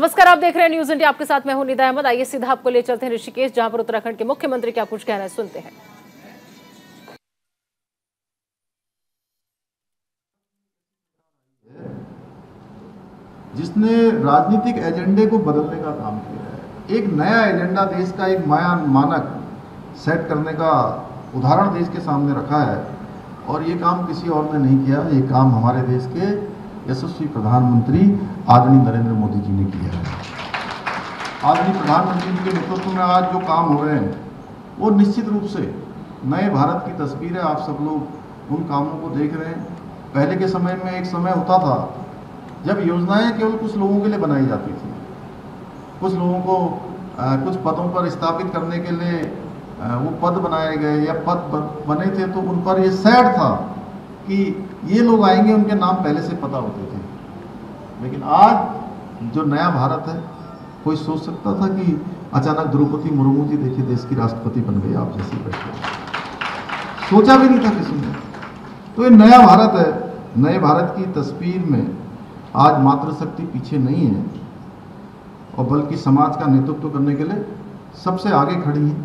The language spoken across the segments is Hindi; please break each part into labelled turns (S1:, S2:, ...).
S1: नमस्कार, आप देख रहे हैं न्यूज इंडिया। आपके साथ मैं हूं निदा अहमद। आइए सीधा आपको ले चलते हैं ऋषिकेश, जहां पर उत्तराखंड के मुख्यमंत्री क्या कुछ कह रहे हैं, सुनते हैं।
S2: जिसने राजनीतिक एजेंडे को बदलने का काम किया है, एक नया एजेंडा देश का, एक मानक सेट करने का उदाहरण देश के सामने रखा है। और ये काम किसी और ने नहीं किया, ये काम हमारे देश के यशस्वी प्रधानमंत्री आदरणीय नरेंद्र मोदी जी ने किया है। आदरणीय प्रधानमंत्री जी के नेतृत्व में आज जो काम हो रहे हैं वो निश्चित रूप से नए भारत की तस्वीर है। आप सब लोग उन कामों को देख रहे हैं। पहले के समय में एक समय होता था जब योजनाएं केवल कुछ लोगों के लिए बनाई जाती थी, कुछ लोगों को कुछ पदों पर स्थापित करने के लिए वो पद बनाए गए या पद बने थे, तो उन पर ये सैड था कि ये लोग आएंगे, उनके नाम पहले से पता होते थे। लेकिन आज जो नया भारत है, कोई सोच सकता था कि अचानक द्रौपदी मुर्मू जी देखिए देश की राष्ट्रपति बन गई, आप जैसे बैठे, सोचा भी नहीं था किसी ने। तो ये नया भारत है। नए भारत की तस्वीर में आज मातृशक्ति पीछे नहीं है, और बल्कि समाज का नेतृत्व करने के लिए सबसे आगे खड़ी है।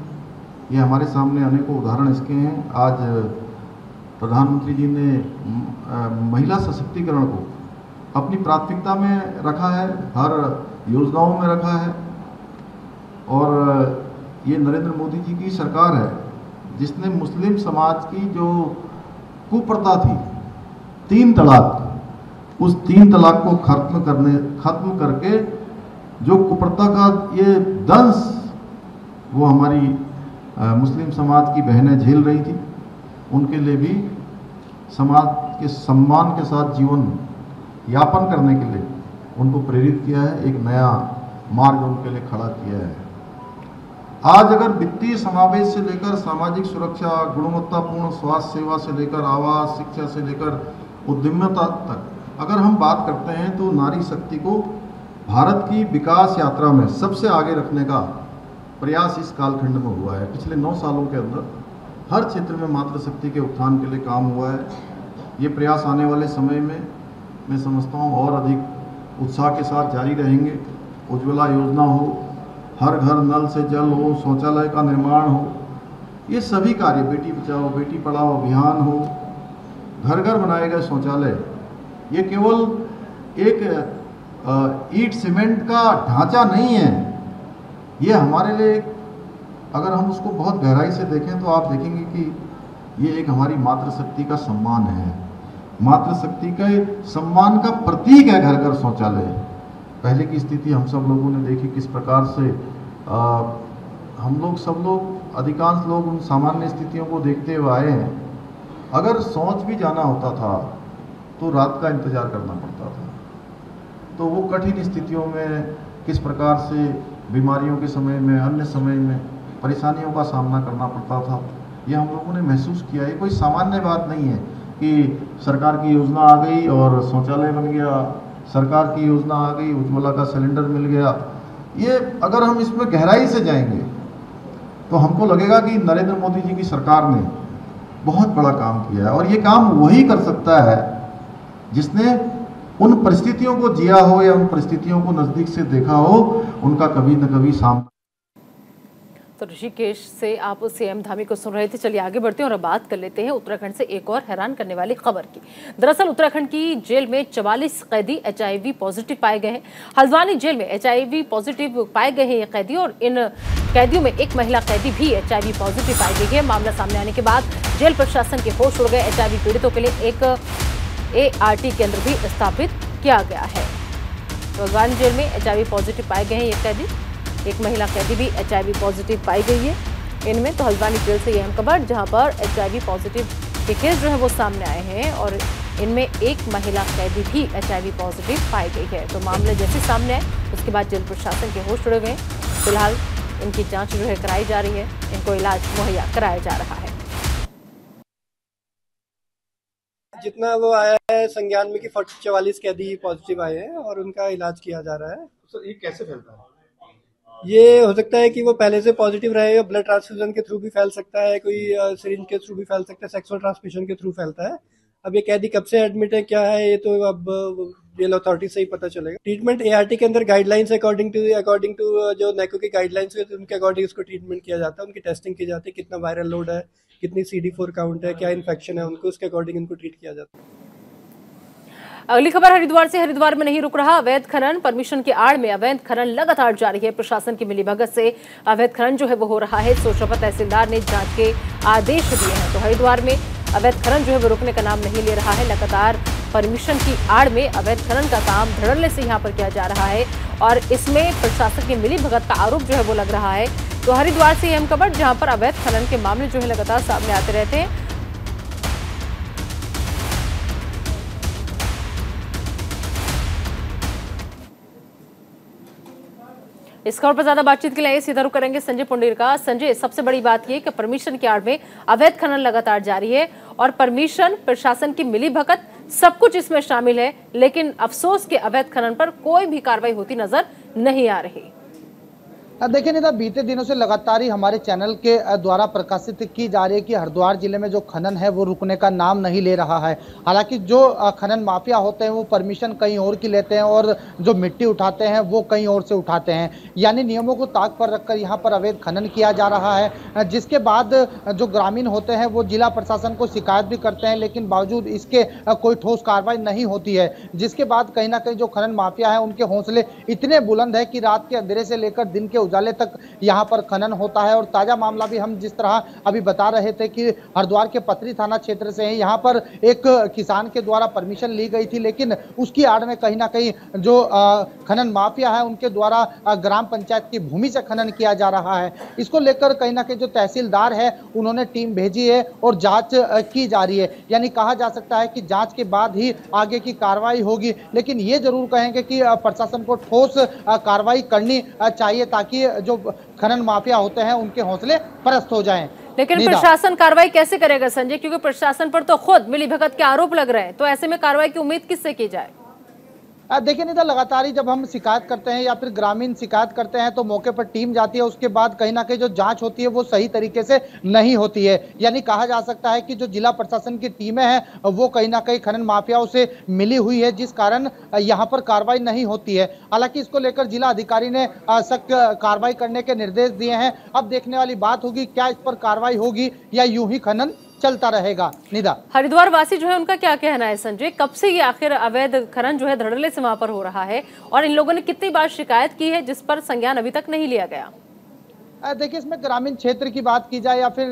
S2: ये हमारे सामने अनेकों उदाहरण इसके हैं। आज प्रधानमंत्री जी ने महिला सशक्तिकरण को अपनी प्राथमिकता में रखा है, हर योजनाओं में रखा है। और ये नरेंद्र मोदी जी की सरकार है जिसने मुस्लिम समाज की जो कुप्रथा थी, 3 तलाक, उस 3 तलाक को खत्म करके जो कुप्रथा का ये दंश वो हमारी मुस्लिम समाज की बहनें झेल रही थी, उनके लिए भी समाज के सम्मान के साथ जीवन यापन करने के लिए उनको प्रेरित किया है, एक नया मार्ग उनके लिए खड़ा किया है। आज अगर वित्तीय समावेश से लेकर सामाजिक सुरक्षा, गुणवत्तापूर्ण स्वास्थ्य सेवा से लेकर आवास, शिक्षा से लेकर उद्यमिता तक अगर हम बात करते हैं, तो नारी शक्ति को भारत की विकास यात्रा में सबसे आगे रखने का प्रयास इस कालखंड में हुआ है। पिछले 9 सालों के अंदर हर क्षेत्र में मातृशक्ति के उत्थान के लिए काम हुआ है। ये प्रयास आने वाले समय में मैं समझता हूँ और अधिक उत्साह के साथ जारी रहेंगे। उज्ज्वला योजना हो, हर घर नल से जल हो, शौचालय का निर्माण हो, ये सभी कार्य, बेटी बचाओ बेटी पढ़ाओ अभियान हो, घर घर बनाए गए शौचालय, ये केवल एक ईंट सीमेंट का ढांचा नहीं है। ये हमारे लिए, अगर हम उसको बहुत गहराई से देखें तो आप देखेंगे कि ये एक हमारी मातृशक्ति का सम्मान है, मातृशक्ति के सम्मान का प्रतीक है घर घर शौचालय। पहले की स्थिति हम सब लोगों ने देखी किस प्रकार से हम लोग, सब लोग, अधिकांश लोग उन सामान्य स्थितियों को देखते हुए आए हैं। अगर शौच भी जाना होता था तो रात का इंतजार करना पड़ता था। तो वो कठिन स्थितियों में किस प्रकार से बीमारियों के समय में, अन्य समय में परेशानियों का सामना करना पड़ता था, ये हम लोगों ने महसूस किया है। कोई सामान्य बात नहीं है कि सरकार की योजना आ गई और शौचालय बन गया, सरकार की योजना आ गई, उज्ज्वला का सिलेंडर मिल गया। ये अगर हम इसमें गहराई से जाएंगे तो हमको लगेगा कि नरेंद्र मोदी जी की सरकार ने बहुत बड़ा काम किया है। और ये काम वही कर सकता है जिसने उन परिस्थितियों को जिया हो या उन परिस्थितियों को नजदीक से देखा हो, उनका कभी न कभी सामना।
S1: तो ऋषिकेश से आप सीएम धामी को सुन रहे थे। चलिए आगे बढ़ते हैं और अब बात कर लेते हैं उत्तराखंड से एक और हैरान करने वाली खबर की। दरअसल उत्तराखंड की जेल में 44 कैदी एचआईवी पॉजिटिव पाए गए हैं। हल्द्वानी जेल में एचआईवी पॉजिटिव पाए गए हैं ये कैदी, और इन कैदियों में एक महिला कैदी भी एचआईवी पॉजिटिव पाई गई है। मामला सामने आने के बाद जेल प्रशासन के होश उड़ गए। एचआईवी पीड़ितों के लिए एक ART केंद्र भी स्थापित किया गया है। तो हल्द्वानी जेल में एचआईवी पॉजिटिव पाए गए हैं ये कैदी, एक महिला कैदी भी एचआईवी पॉजिटिव पाई गई है इनमें। तो हल्द्वानी जेल से ये अहम खबर, जहां पर एचआईवी पॉजिटिव के केस जो है वो सामने आए हैं, और इनमें एक महिला कैदी भी एचआईवी पॉजिटिव पाई गई है। तो मामले जैसे सामने आए उसके बाद जेल प्रशासन के होश उड़े हुए हैं। फिलहाल इनकी जांच जो है कराई जा रही है, इनको इलाज मुहैया कराया जा रहा है।
S3: जितना वो आया है संज्ञान में कि 44 कैदी पॉजिटिव आए हैं और उनका इलाज किया जा रहा है।
S2: सर ये कैसे फैलता है?
S3: ये हो सकता है कि वो पहले से पॉजिटिव रहे, ब्लड ट्रांसफ्यूजन के थ्रू भी फैल सकता है, कोई सिरिंज के थ्रू भी फैल सकता है, सेक्सुअल ट्रांसमिशन के थ्रू फैलता है। अब ये कैदी कब से एडमिट है क्या है ये तो अब जेल अथॉरिटी से ही पता चलेगा। ट्रीटमेंट एआरटी के अंदर गाइडलाइंस अकॉर्डिंग टू जो नेको की गाइडलाइंस है उनके अकॉर्डिंग उसको ट्रीटमेंट किया जाता है, उनकी टेस्टिंग की जाती है, कितना वायरल लोड है, कितनी CD4 काउंट है, क्या इन्फेक्शन है, उनको उसके अकॉर्डिंग उनको ट्रीट किया जाता है।
S1: अगली खबर हरिद्वार से। हरिद्वार में नहीं रुक रहा अवैध खनन। परमिशन की आड़ में अवैध खनन लगातार जारी है। प्रशासन की मिलीभगत से अवैध खनन जो है वो हो रहा है। सोशराफत तहसीलदार ने जांच के आदेश दिए हैं। तो हरिद्वार में अवैध खनन जो है वो रुकने का नाम नहीं ले रहा है। लगातार परमिशन की आड़ में अवैध खनन का काम धड़ल्ले से यहाँ पर किया जा रहा है और इसमें प्रशासन की मिलीभगत का आरोप जो है वो लग रहा है। तो हरिद्वार से अहम खबर, जहां पर अवैध खनन के मामले जो है लगातार सामने आते रहते हैं। इस खबर पर ज्यादा बातचीत के लिए सीधा रुख करेंगे संजय पुंडीर का। संजय, सबसे बड़ी बात यह कि परमिशन की आड़ में अवैध खनन लगातार जारी है और परमिशन, प्रशासन की मिलीभगत, सब कुछ इसमें शामिल है, लेकिन अफसोस के अवैध खनन पर कोई भी कार्रवाई होती नजर नहीं आ रही।
S4: देखिए निदा, बीते दिनों से लगातार ही हमारे चैनल के द्वारा प्रकाशित की जा रही है कि हरिद्वार जिले में जो खनन है वो रुकने का नाम नहीं ले रहा है। हालांकि जो खनन माफिया होते हैं वो परमिशन कहीं और की लेते हैं और जो मिट्टी उठाते हैं वो कहीं और से उठाते हैं, यानी नियमों को ताक पर रखकर यहाँ पर अवैध खनन किया जा रहा है। जिसके बाद जो ग्रामीण होते हैं वो जिला प्रशासन को शिकायत भी करते हैं, लेकिन बावजूद इसके कोई ठोस कार्रवाई नहीं होती है। जिसके बाद कहीं ना कहीं जो खनन माफिया है उनके हौसले इतने बुलंद है कि रात के अंधेरे से लेकर दिन के उजाले तक यहां पर खनन होता है। और ताजा मामला भी हम जिस तरह अभी बता रहे थे कि हरिद्वार के पतरी थाना क्षेत्र से यहां पर एक किसान के द्वारा परमिशन ली गई थी, लेकिन उसकी आड़ में कहीं ना कहीं जो खनन माफिया है उनके द्वारा ग्राम पंचायत की भूमि से खनन किया जा रहा है। इसको लेकर कहीं ना कहीं जो तहसीलदार है उन्होंने टीम भेजी है और जांच की जा रही है। यानी कहा जा सकता है कि जांच के बाद ही आगे की कार्रवाई होगी, लेकिन ये जरूर कहेंगे कि प्रशासन को ठोस कार्रवाई करनी चाहिए ताकि जो खनन माफिया होते हैं उनके हौसले पस्त हो जाएं।
S1: लेकिन प्रशासन कार्रवाई कैसे करेगा संजय, क्योंकि प्रशासन पर तो खुद मिलीभगत के आरोप लग रहे हैं, तो ऐसे में कार्रवाई की उम्मीद किससे की जाए?
S4: देखिए निदा, लगातार ही जब हम शिकायत करते हैं या फिर ग्रामीण शिकायत करते हैं तो मौके पर टीम जाती है, उसके बाद कहीं ना कहीं जो जांच होती है वो सही तरीके से नहीं होती है। यानी कहा जा सकता है कि जो जिला प्रशासन की टीमें हैं वो कहीं ना कहीं खनन माफियाओं से मिली हुई है, जिस कारण यहाँ पर कार्रवाई नहीं होती है। हालांकि इसको लेकर जिला अधिकारी ने सख्त कार्रवाई करने के निर्देश दिए हैं। अब देखने वाली बात होगी क्या इस पर कार्रवाई होगी या यूं ही खनन चलता रहेगा। निदा,
S1: हरिद्वार वासी जो है उनका क्या कहना है संजय, कब से ये आखिर अवैध खनन जो है धड़ल्ले से वहां पर हो रहा है और इन लोगों ने कितनी बार शिकायत की है जिस पर संज्ञान अभी तक नहीं लिया गया?
S4: देखिए, इसमें ग्रामीण क्षेत्र की बात की जाए या फिर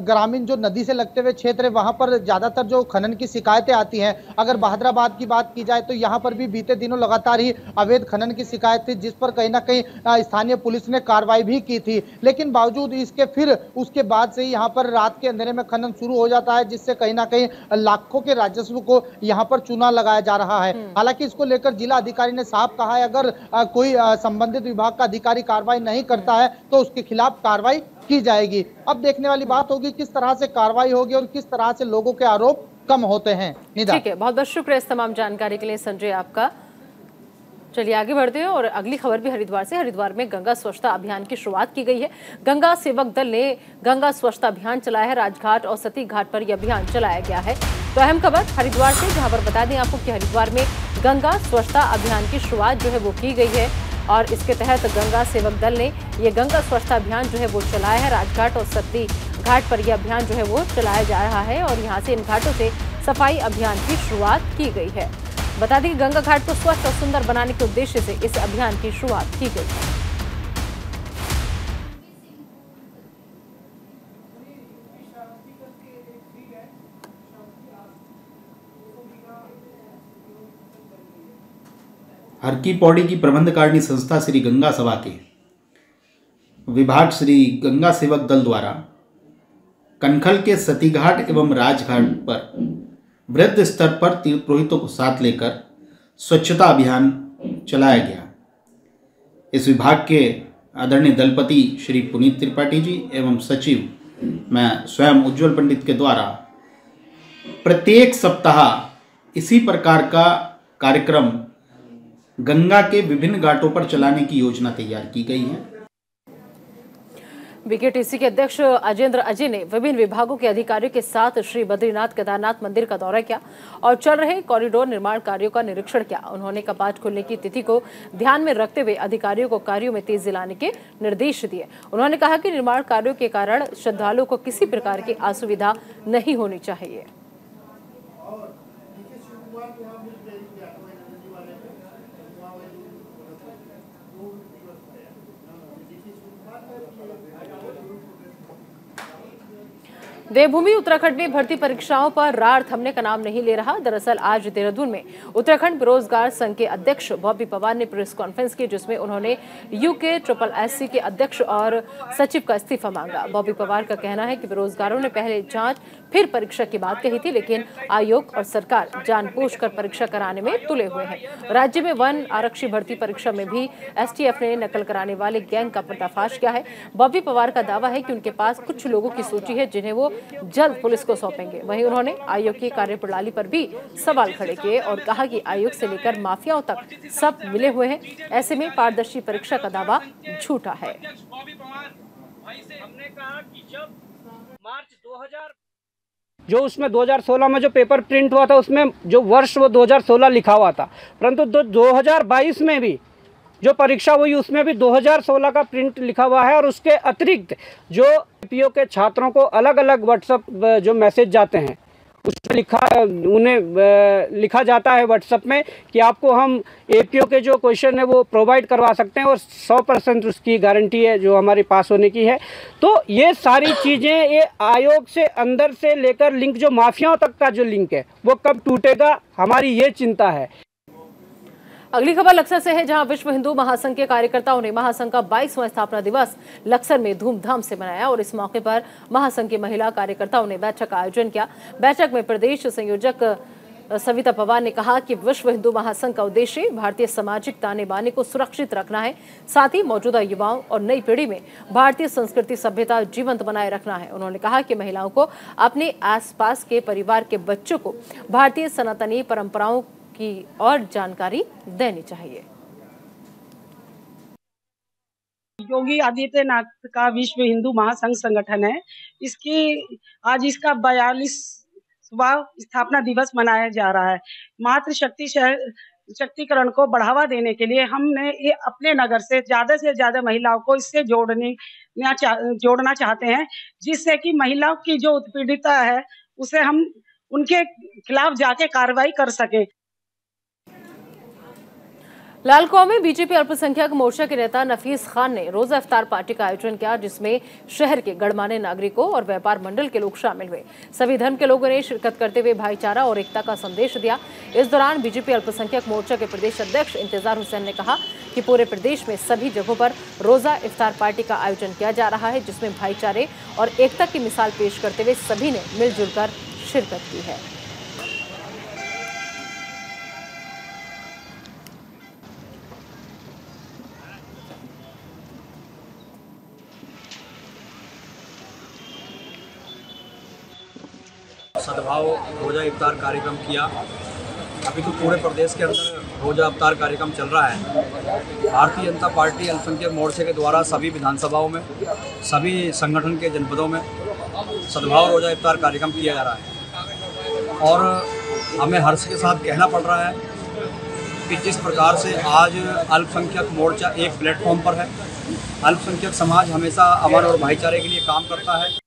S4: ग्रामीण जो नदी से लगते हुए क्षेत्र है वहां पर ज्यादातर जो खनन की शिकायतें आती हैं। अगर बहादुराबाद की बात की जाए तो यहां पर भी बीते दिनों लगातार ही अवैध खनन की शिकायत थी, जिस पर कहीं ना कहीं स्थानीय पुलिस ने कार्रवाई भी की थी। लेकिन बावजूद इसके फिर उसके बाद से ही यहाँ पर रात के अंधेरे में खनन शुरू हो जाता है, जिससे कहीं ना कहीं लाखों के राजस्व को यहाँ पर चूना लगाया जा रहा है। हालांकि इसको लेकर जिला अधिकारी ने साफ कहा है अगर कोई संबंधित विभाग का अधिकारी कार्रवाई नहीं करता है तो उसके खिलाफ कार्रवाई की जाएगी। अब देखने वाली बात होगी किस तरह से कार्रवाई होगी और किस तरह से लोगों के आरोप कम होते हैं। निदा, ठीक
S1: है, बहुत बहुत शुक्रिया इस तमाम जानकारी के लिए संजय आपका। चलिए आगे बढ़ते हैं और अगली खबर भी हरिद्वार से। हरिद्वार में गंगा स्वच्छता अभियान की शुरुआत की गई है। गंगा सेवक दल ने गंगा स्वच्छता अभियान चलाया है। राजघाट और सती घाट पर यह अभियान चलाया गया है। तो अहम खबर हरिद्वार से, जहां पर बता दें आपको कि हरिद्वार में गंगा स्वच्छता अभियान की शुरुआत जो है वो की गई है और इसके तहत गंगा सेवक दल ने ये गंगा स्वच्छता अभियान जो है वो चलाया है। राजघाट और सती घाट पर यह अभियान जो है वो चलाया जा रहा है और यहाँ से इन घाटों से सफाई अभियान की शुरुआत की गई है। बता दें कि गंगा घाट को स्वच्छ और सुंदर बनाने के उद्देश्य से इस अभियान की शुरुआत की गई है।
S5: हर की पौड़ी की प्रबंधकारिणी संस्था श्री गंगा सभा के विभाग श्री गंगा सेवक दल द्वारा कनखल के सतीघाट एवं राजघाट पर वृहद स्तर पर तीर्थ पुरोहितों को साथ लेकर स्वच्छता अभियान चलाया गया। इस विभाग के आदरणीय दलपति श्री पुनीत त्रिपाठी जी एवं सचिव मैं स्वयं उज्जवल पंडित के द्वारा प्रत्येक सप्ताह इसी प्रकार का कार्यक्रम गंगा के विभिन्न घाटों पर चलाने की योजना तैयार की गई है।
S1: बीकेटीसी के अध्यक्ष अजेंद्र अजय ने विभिन्न विभागों के अधिकारियों के साथ श्री बद्रीनाथ केदारनाथ मंदिर का दौरा किया और चल रहे कॉरिडोर निर्माण कार्यों का निरीक्षण किया। उन्होंने कपाट खुलने की तिथि को ध्यान में रखते हुए अधिकारियों को कार्यों में तेजी लाने के निर्देश दिए। उन्होंने कहा कि निर्माण कार्यों के कारण श्रद्धालुओं को किसी प्रकार की असुविधा नहीं होनी चाहिए। देवभूमि उत्तराखंड में भर्ती परीक्षाओं पर रार थमने का नाम नहीं ले रहा। दरअसल आज देहरादून में उत्तराखंड बेरोजगार संघ के अध्यक्ष बॉबी पवार ने प्रेस कॉन्फ्रेंस की, जिसमें उन्होंने UKSSC के अध्यक्ष और सचिव का इस्तीफा मांगा। बॉबी पवार का कहना है कि बेरोजगारों ने पहले जांच फिर परीक्षा की बात कही थी, लेकिन आयोग और सरकार जानबूझकर परीक्षा कराने में तुले हुए हैं। राज्य में वन आरक्षी भर्ती परीक्षा में भी STF ने नकल कराने वाले गैंग का पर्दाफाश किया है। बॉबी पवार का दावा है कि उनके पास कुछ लोगों की सूची है जिन्हें वो जल्द पुलिस को सौंपेंगे। वहीं उन्होंने आयोग की कार्यप्रणाली पर भी सवाल खड़े किए और कहा कि आयोग से लेकर माफियाओं तक सब मिले हुए हैं। ऐसे में पारदर्शी परीक्षा का दावा झूठा है।
S6: हमने कहा कि जब मार्च 2000 जो उसमें 2016 में जो पेपर प्रिंट हुआ था उसमें जो वर्ष वो 2016 लिखा हुआ था, परंतु 2022 में भी जो परीक्षा हुई उसमें भी 2016 का प्रिंट लिखा हुआ है। और उसके अतिरिक्त जो एपीओ के छात्रों को अलग अलग व्हाट्सएप जो मैसेज जाते हैं उसमें उन्हें लिखा जाता है व्हाट्सएप में कि आपको हम एपीओ के जो क्वेश्चन है वो प्रोवाइड करवा सकते हैं और 100% उसकी गारंटी है जो हमारी पास होने की है। तो ये सारी चीज़ें, ये आयोग से अंदर से लेकर लिंक जो माफियाओं तक का जो लिंक है वो कब टूटेगा, हमारी ये चिंता है।
S1: अगली खबर लक्सर से है, जहां विश्व हिंदू महासंघ के कार्यकर्ताओं ने महासंघ का 22वां स्थापना दिवस लक्सर में धूमधाम से मनाया और इस मौके पर महासंघ की महिला कार्यकर्ताओं ने बैठक का आयोजन किया। बैठक में प्रदेश संयोजक सविता पवार ने कहा कि विश्व हिंदू महासंघ का उद्देश्य भारतीय सामाजिक ताने बाने को सुरक्षित रखना है, साथ ही मौजूदा युवाओं और नई पीढ़ी में भारतीय संस्कृति सभ्यता जीवंत बनाए रखना है। उन्होंने कहा कि महिलाओं को अपने आसपास के परिवार के बच्चों को भारतीय सनातनी परंपराओं की और जानकारी देनी चाहिए।
S7: योगी आदित्यनाथ का विश्व हिंदू महासंघ संगठन है, आज इसका 42वां स्थापना दिवस मनाया जा रहा है। मातृ शक्तिकरण को बढ़ावा देने के लिए हमने ये अपने नगर से ज्यादा महिलाओं को इससे जोड़ना चाहते हैं, जिससे कि महिलाओं की जो उत्पीड़िता है उसे हम उनके खिलाफ जाके कार्रवाई कर सके।
S1: लालकुआं में बीजेपी अल्पसंख्यक मोर्चा के नेता नफीस खान ने रोजा इफ्तार पार्टी का आयोजन किया, जिसमें शहर के गणमान्य नागरिकों और व्यापार मंडल के लोग शामिल हुए। सभी धर्म के लोगों ने शिरकत करते हुए भाईचारा और एकता का संदेश दिया। इस दौरान बीजेपी अल्पसंख्यक मोर्चा के प्रदेश अध्यक्ष इंतजार हुसैन ने कहा कि पूरे प्रदेश में सभी जगहों पर रोजा इफ्तार पार्टी का आयोजन किया जा रहा है, जिसमें भाईचारे और एकता की मिसाल पेश करते हुए सभी ने मिलजुल कर शिरकत की है।
S8: सद्भाव रोजा इफ्तार कार्यक्रम किया। अभी तो पूरे प्रदेश के अंदर रोजा इफ्तार कार्यक्रम चल रहा है। भारतीय जनता पार्टी अल्पसंख्यक मोर्चे के द्वारा सभी विधानसभाओं में, सभी संगठन के जनपदों में सद्भाव रोजा इफ्तार कार्यक्रम किया जा रहा है और हमें हर्ष के साथ कहना पड़ रहा है कि जिस प्रकार से आज अल्पसंख्यक मोर्चा एक प्लेटफॉर्म पर है, अल्पसंख्यक समाज हमेशा अमन और भाईचारे के लिए काम करता है।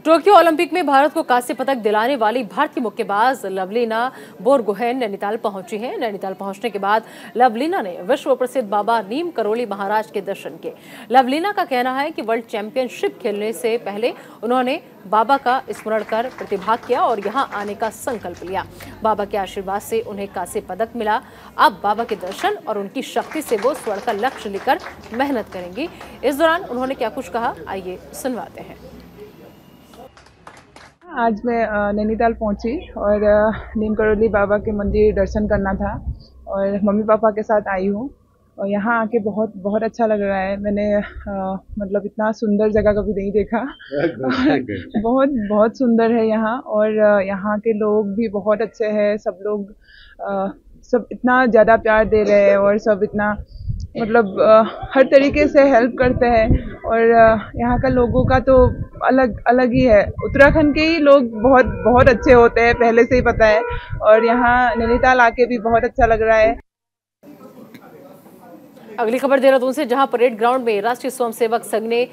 S1: टोक्यो ओलंपिक में भारत को कांस्य पदक दिलाने वाली भारतीय मुक्केबाज लवलीना बोरगोहेन नैनीताल पहुंची हैं। नैनीताल पहुंचने के बाद लवलीना ने विश्व प्रसिद्ध बाबा नीम करोली महाराज के दर्शन किए। लवलीना का कहना है कि वर्ल्ड चैंपियनशिप खेलने से पहले उन्होंने बाबा का स्मरण कर प्रतिभाग किया और यहां आने का संकल्प लिया। बाबा के आशीर्वाद से उन्हें कांस्य पदक मिला। अब बाबा के दर्शन और उनकी शक्ति से वो स्वर्ण का लक्ष्य लेकर मेहनत करेंगी। इस दौरान उन्होंने क्या कुछ कहा, आइए सुनवाते हैं।
S9: आज मैं नैनीताल पहुंची और नीम करोली बाबा के मंदिर दर्शन करना था और मम्मी पापा के साथ आई हूँ और यहाँ आके बहुत अच्छा लग रहा है। मैंने मतलब इतना सुंदर जगह कभी नहीं देखा। बहुत सुंदर है यहाँ और यहाँ के लोग भी बहुत अच्छे हैं। सब लोग सब इतना ज़्यादा प्यार दे रहे हैं और सब इतना मतलब हर तरीके से हेल्प करते हैं और यहाँ का लोगों का तो अलग अलग ही है। उत्तराखंड के ही लोग बहुत बहुत अच्छे होते हैं, पहले से ही पता है, और यहाँ नैनीताल आके भी बहुत अच्छा लग रहा है।
S1: अगली खबर देहरादून से, जहां परेड ग्राउंड में राष्ट्रीय स्वयंसेवक संघ ने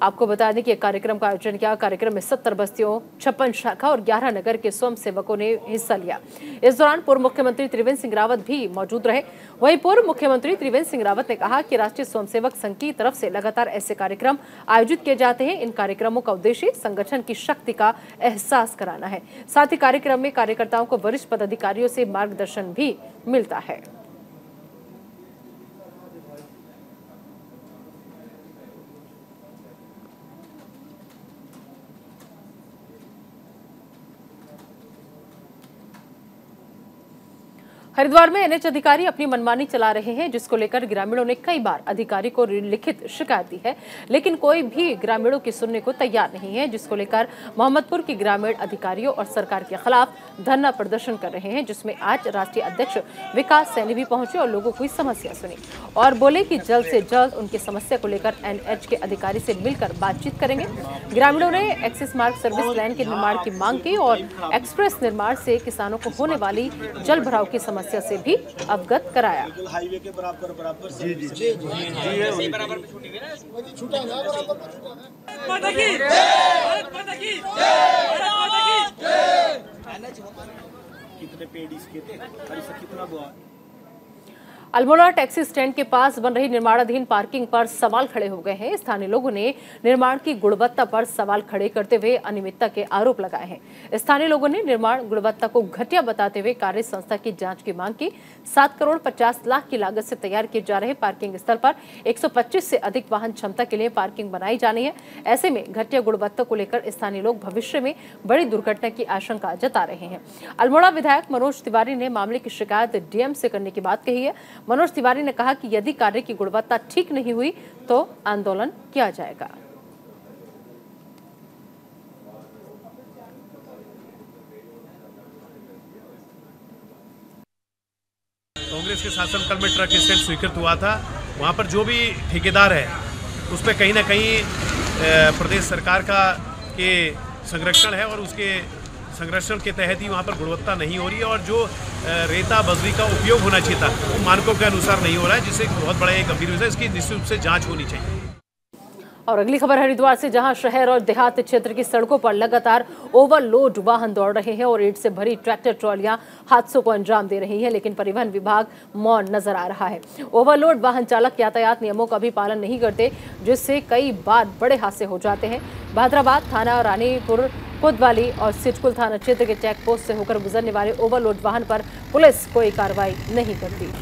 S1: आपको बता दें कि एक कार्यक्रम का आयोजन किया। कार्यक्रम में 70 बस्तियों, 56 शाखा और 11 नगर के स्वयंसेवकों ने हिस्सा लिया। इस दौरान पूर्व मुख्यमंत्री त्रिवेंद्र सिंह रावत भी मौजूद रहे। वहीं पूर्व मुख्यमंत्री त्रिवेंद्र सिंह रावत ने कहा कि राष्ट्रीय स्वयंसेवक संघ की तरफ से लगातार ऐसे कार्यक्रम आयोजित किए जाते हैं। इन कार्यक्रमों का उद्देश्य संगठन की शक्ति का एहसास कराना है। साथ ही कार्यक्रम में कार्यकर्ताओं को वरिष्ठ पदाधिकारियों से मार्गदर्शन भी मिलता है। हरिद्वार में एनएच अधिकारी अपनी मनमानी चला रहे हैं, जिसको लेकर ग्रामीणों ने कई बार अधिकारी को लिखित शिकायत दी है, लेकिन कोई भी ग्रामीणों की सुनने को तैयार नहीं है, जिसको लेकर मोहम्मदपुर के ग्रामीण अधिकारियों और सरकार के खिलाफ धरना प्रदर्शन कर रहे हैं, जिसमें आज राष्ट्रीय अध्यक्ष विकास सैनी भी पहुंचे और लोगों की समस्या सुनी और बोले कि जल्द से जल्द उनकी समस्या को लेकर एनएच के अधिकारी से मिलकर बातचीत करेंगे। ग्रामीणों ने एक्सिस मार्ग सर्विस लाइन के निर्माण की मांग की और एक्सप्रेस निर्माण से किसानों को होने वाली जल भराव की समस्या से भी अवगत कराया।
S10: हाईवे के बराबर कितने पेड़ इसके थे, कितना बुआ।
S1: अल्मोड़ा टैक्सी स्टैंड के पास बन रही निर्माणाधीन पार्किंग पर सवाल खड़े हो गए हैं। स्थानीय लोगों ने निर्माण की गुणवत्ता पर सवाल खड़े करते हुए अनियमितता के आरोप लगाए हैं। स्थानीय लोगों ने निर्माण गुणवत्ता को घटिया बताते हुए कार्य संस्था की जांच की मांग की। 7 करोड़ 50 लाख की लागत से तैयार किए जा रहे पार्किंग स्थल पर 125 से अधिक वाहन क्षमता के लिए पार्किंग बनाई जानी है। ऐसे में घटिया गुणवत्ता को लेकर स्थानीय लोग भविष्य में बड़ी दुर्घटना की आशंका जता रहे हैं। अल्मोड़ा विधायक मनोज तिवारी ने मामले की शिकायत डीएम से करने की बात कही है। मनोज तिवारी ने कहा कि यदि कार्य की गुणवत्ता ठीक नहीं हुई तो आंदोलन किया जाएगा।
S11: कांग्रेस के शासनकाल में ट्रक स्टैंड स्वीकृत हुआ था। वहां पर जो भी ठेकेदार है उस पर कहीं ना कहीं प्रदेश सरकार का के संरक्षण है और उसके संरक्षण के तहत ही वहाँ पर गुणवत्ता नहीं हो रही है और जो रेता बजरी का उपयोग होना चाहिए था वो मानकों के अनुसार नहीं हो रहा है, जिससे बहुत बड़ा एक गंभीर विषय, इसकी निश्चित रूप से जांच होनी चाहिए।
S1: और अगली खबर हरिद्वार से, जहां शहर और देहात क्षेत्र की सड़कों पर लगातार ओवरलोड वाहन दौड़ रहे हैं और ईंट से भरी ट्रैक्टर ट्रॉलियां हादसों को अंजाम दे रही हैं, लेकिन परिवहन विभाग मौन नजर आ रहा है। ओवरलोड वाहन चालक यातायात नियमों का भी पालन नहीं करते, जिससे कई बार बड़े हादसे हो जाते हैं। भादराबाद थाना, रानीपुर, कोतवाली और सिटकुल थाना क्षेत्र के चेक पोस्ट से होकर गुजरने वाले ओवरलोड वाहन पर पुलिस कोई कार्रवाई नहीं करती।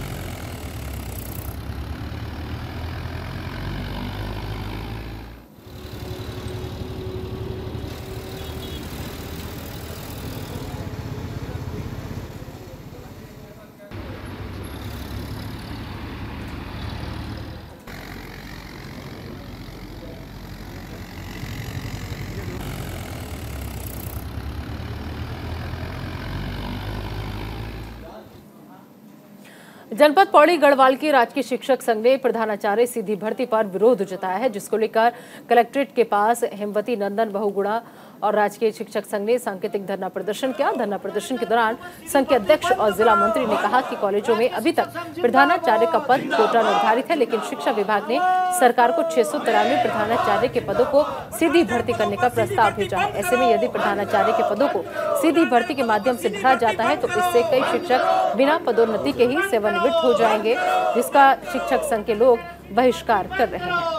S1: जनपद पौड़ी गढ़वाल की राजकीय शिक्षक संघ ने प्रधानाचार्य सीधी भर्ती पर विरोध जताया है, जिसको लेकर कलेक्ट्रेट के पास हेमवती नंदन बहुगुणा और राजकीय शिक्षक संघ ने सांकेतिक धरना प्रदर्शन किया। धरना प्रदर्शन के दौरान संघ के अध्यक्ष और जिला मंत्री ने कहा कि कॉलेजों में अभी तक प्रधानाचार्य का पद कोटा निर्धारित है, लेकिन शिक्षा विभाग ने सरकार को 693 प्रधानाचार्य के पदों को सीधी भर्ती करने का प्रस्ताव भेजा है। ऐसे में यदि प्रधानाचार्य के पदों को सीधी भर्ती के माध्यम से भरा जाता है तो इससे कई शिक्षक बिना पदोन्नति के ही सेवानिवृत्त हो जाएंगे, जिसका शिक्षक संघ के लोग बहिष्कार कर रहे हैं।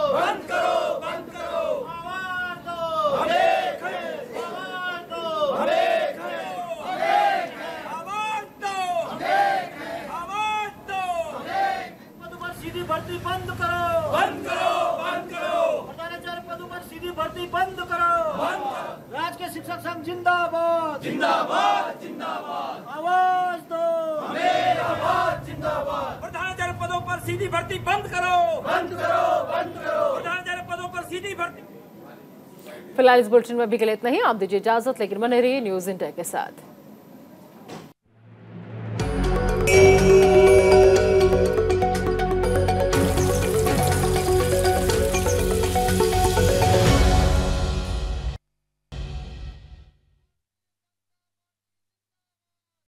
S10: भर्ती बंद करो, बंद करो, बंद करो। प्रधानाचार्य पदों पर सीधी भर्ती बंद करो। राजकीय शिक्षक संघ जिंदाबाद, जिंदाबाद, जिंदाबाद। आवाज दो, हमें आवाज जिंदाबाद। प्रधानाचार्य पदों पर सीधी भर्ती बंद करो, बंद करो, बंद करो। प्रधानाचार्य पदों पर सीधी भर्ती।
S1: फिलहाल इस बुलेटिन में अभी के लिए इतना ही। आप दीजिए इजाजत, लेकिन बने रहिए न्यूज़ इंडिया के साथ।